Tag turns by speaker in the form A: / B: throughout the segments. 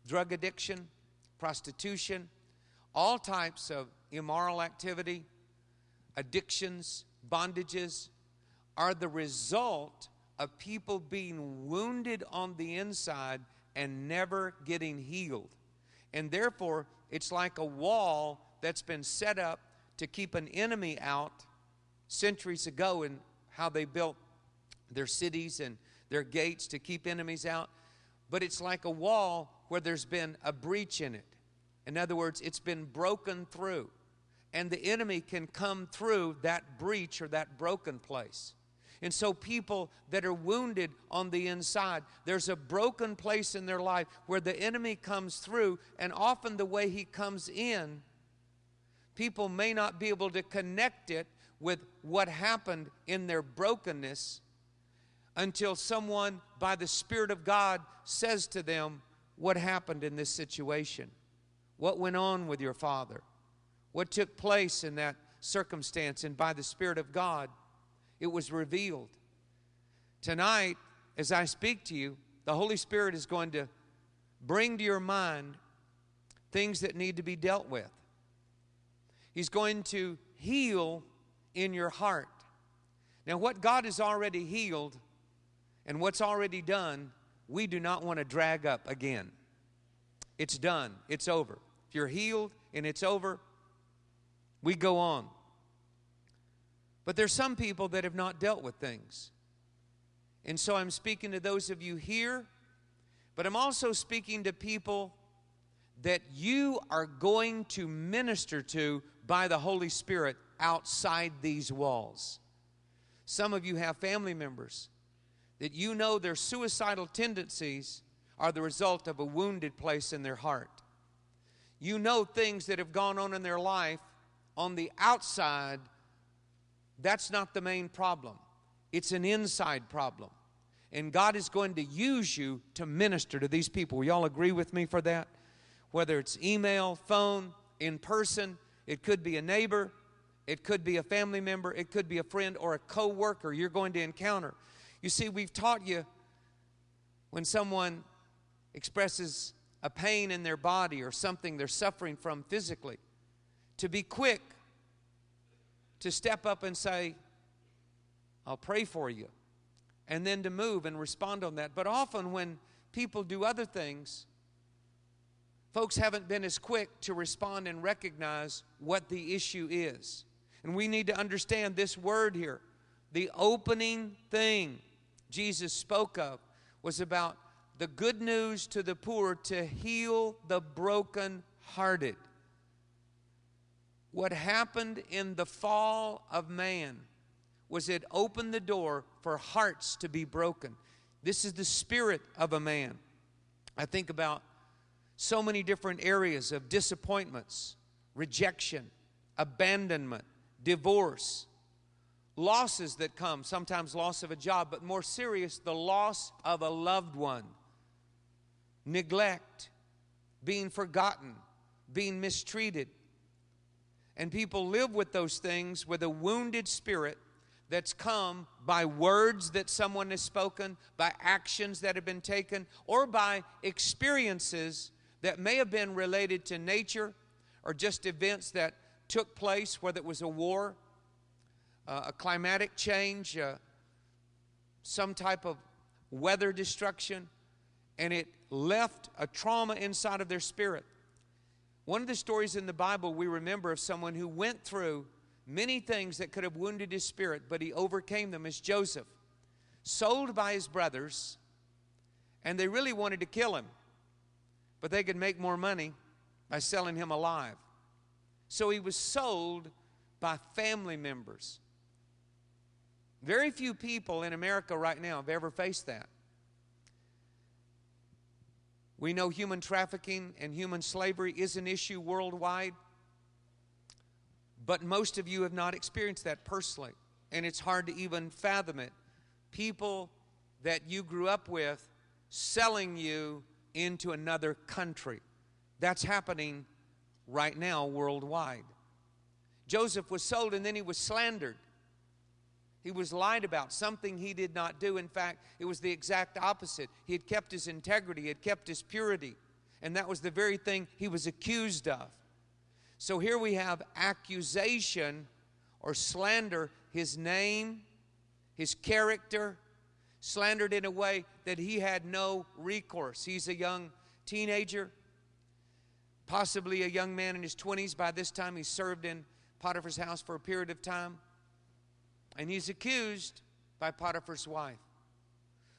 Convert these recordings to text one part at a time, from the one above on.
A: drug addiction, prostitution, all types of immoral activity, addictions, bondages, are the result of people being wounded on the inside and never getting healed. And therefore, it's like a wall that's been set up to keep an enemy out centuries ago, and how they built their cities and their gates to keep enemies out. But it's like a wall where there's been a breach in it. In other words, it's been broken through. And the enemy can come through that breach or that broken place. And so people that are wounded on the inside, there's a broken place in their life where the enemy comes through, and often the way he comes in, people may not be able to connect it with what happened in their brokenness until someone, by the Spirit of God, says to them, what happened in this situation? What went on with your father? What took place in that circumstance? And by the Spirit of God, it was revealed. Tonight, as I speak to you, the Holy Spirit is going to bring to your mind things that need to be dealt with. He's going to heal in your heart. Now, what God has already healed and what's already done, we do not want to drag up again. It's done. It's over. If you're healed and it's over, we go on. But there's some people that have not dealt with things. And so I'm speaking to those of you here, but I'm also speaking to people that you are going to minister to by the Holy Spirit outside these walls. Some of you have family members that you know their suicidal tendencies are the result of a wounded place in their heart. You know things that have gone on in their life on the outside. That's not the main problem. It's an inside problem. And God is going to use you to minister to these people. Will y'all agree with me for that? Whether it's email, phone, in person, it could be a neighbor, it could be a family member, it could be a friend or a co-worker you're going to encounter. You see, we've taught you when someone expresses a pain in their body or something they're suffering from physically, to be quick to step up and say, I'll pray for you, and then to move and respond on that. But often when people do other things, folks haven't been as quick to respond and recognize what the issue is. And we need to understand this word here. The opening thing Jesus spoke of was about the good news to the poor, to heal the brokenhearted. What happened in the fall of man was it opened the door for hearts to be broken. This is the spirit of a man. I think about so many different areas of disappointments, rejection, abandonment, divorce, losses that come, sometimes loss of a job, but more serious, the loss of a loved one, neglect, being forgotten, being mistreated. And people live with those things with a wounded spirit that's come by words that someone has spoken, by actions that have been taken, or by experiences that may have been related to nature or just events that took place, whether it was a war, a climatic change, some type of weather destruction, and it left a trauma inside of their spirit. One of the stories in the Bible we remember of someone who went through many things that could have wounded his spirit, but he overcame them, is Joseph. Sold by his brothers, and they really wanted to kill him, but they could make more money by selling him alive. So he was sold by family members. Very few people in America right now have ever faced that. We know human trafficking and human slavery is an issue worldwide, but most of you have not experienced that personally, and it's hard to even fathom it. People that you grew up with selling you into another country. That's happening right now worldwide. Joseph was sold, and then he was slandered. He was lied about, something he did not do. In fact, it was the exact opposite. He had kept his integrity, he had kept his purity. And that was the very thing he was accused of. So here we have accusation or slander, his name, his character, slandered in a way that he had no recourse. He's a young teenager, possibly a young man in his 20s. By this time, he served in Potiphar's house for a period of time. And he's accused by Potiphar's wife.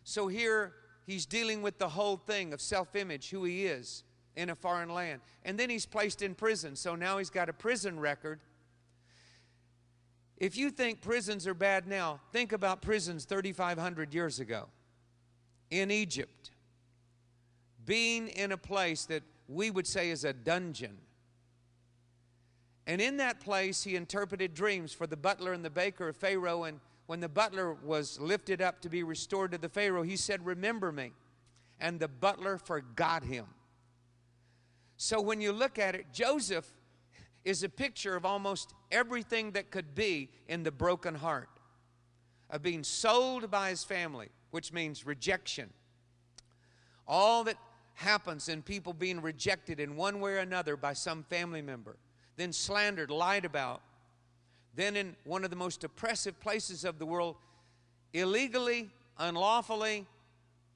A: So here he's dealing with the whole thing of self-image, who he is in a foreign land. And then he's placed in prison. So now he's got a prison record. If you think prisons are bad now, think about prisons 3,500 years ago in Egypt. Being in a place that we would say is a dungeon. And in that place, he interpreted dreams for the butler and the baker of Pharaoh. And when the butler was lifted up to be restored to the Pharaoh, he said, "Remember me." And the butler forgot him. So when you look at it, Joseph is a picture of almost everything that could be in the broken heart. Of being sold by his family, which means rejection. All that happens in people being rejected in one way or another by some family member. Then slandered, lied about. Then in one of the most oppressive places of the world, illegally, unlawfully,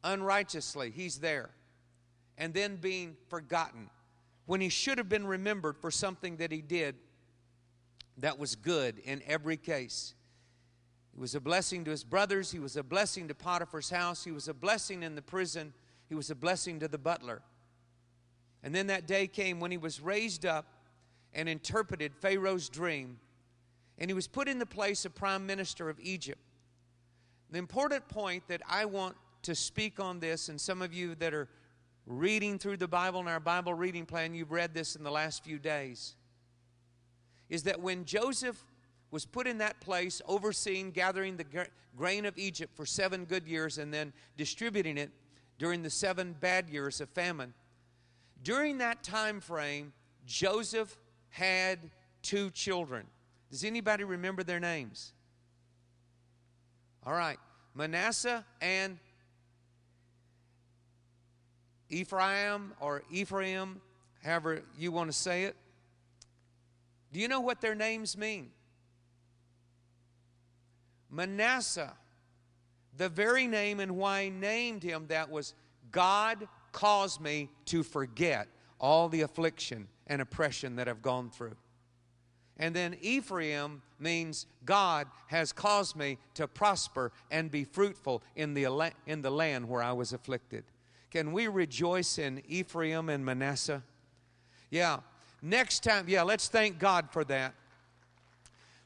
A: unrighteously, he's there. And then being forgotten when he should have been remembered for something that he did that was good in every case. He was a blessing to his brothers. He was a blessing to Potiphar's house. He was a blessing in the prison. He was a blessing to the butler. And then that day came when he was raised up and interpreted Pharaoh's dream. And he was put in the place of prime minister of Egypt. The important point that I want to speak on this, and some of you that are reading through the Bible in our Bible reading plan, you've read this in the last few days, is that when Joseph was put in that place, overseeing gathering the grain of Egypt for 7 good years and then distributing it during the 7 bad years of famine, during that time frame, Joseph had 2 children. Does anybody remember their names? All right. Manasseh and Ephraim, or Ephraim, however you want to say it. Do you know what their names mean? Manasseh, the very name and why I named him that was, God caused me to forget all the affliction and oppression that I've gone through. And then Ephraim means God has caused me to prosper and be fruitful in the land where I was afflicted. Can we rejoice in Ephraim and Manasseh? Yeah. Next time, let's thank God for that.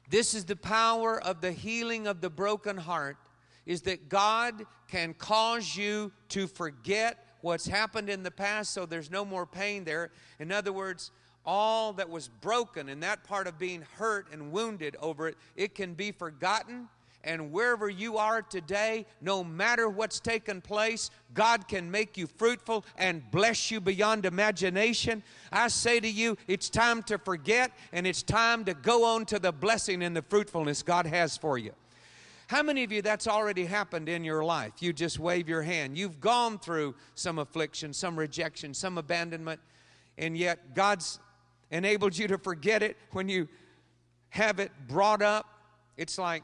A: This is the power of the healing of the broken heart, is that God can cause you to forget what's happened in the past so there's no more pain there. In other words, all that was broken and that part of being hurt and wounded over it, it can be forgotten. And wherever you are today, no matter what's taken place, God can make you fruitful and bless you beyond imagination. I say to you, it's time to forget, and it's time to go on to the blessing and the fruitfulness God has for you. How many of you that's already happened in your life? You just wave your hand. You've gone through some affliction, some rejection, some abandonment, and yet God's enabled you to forget it. When you have it brought up, it's like,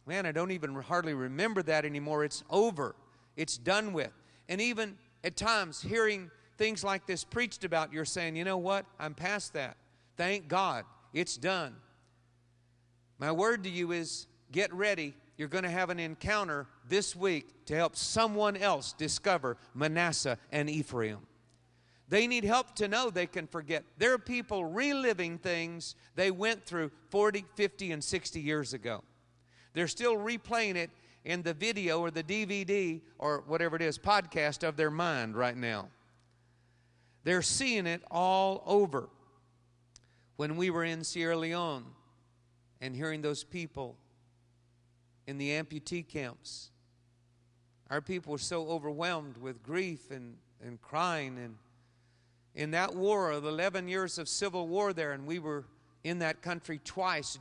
A: man, I don't even hardly remember that anymore. It's over. It's done with. And even at times, hearing things like this preached about, you're saying, you know what? I'm past that. Thank God. It's done. My word to you is, get ready. You're going to have an encounter this week to help someone else discover Manasseh and Ephraim. They need help to know they can forget. There are people reliving things they went through 40, 50, and 60 years ago. They're still replaying it in the video or the DVD or whatever it is, podcast of their mind right now. They're seeing it all over. When we were in Sierra Leone and hearing those people in the amputee camps, our people were so overwhelmed with grief and crying. And in that war of 11 years of civil war there, and we were in that country twice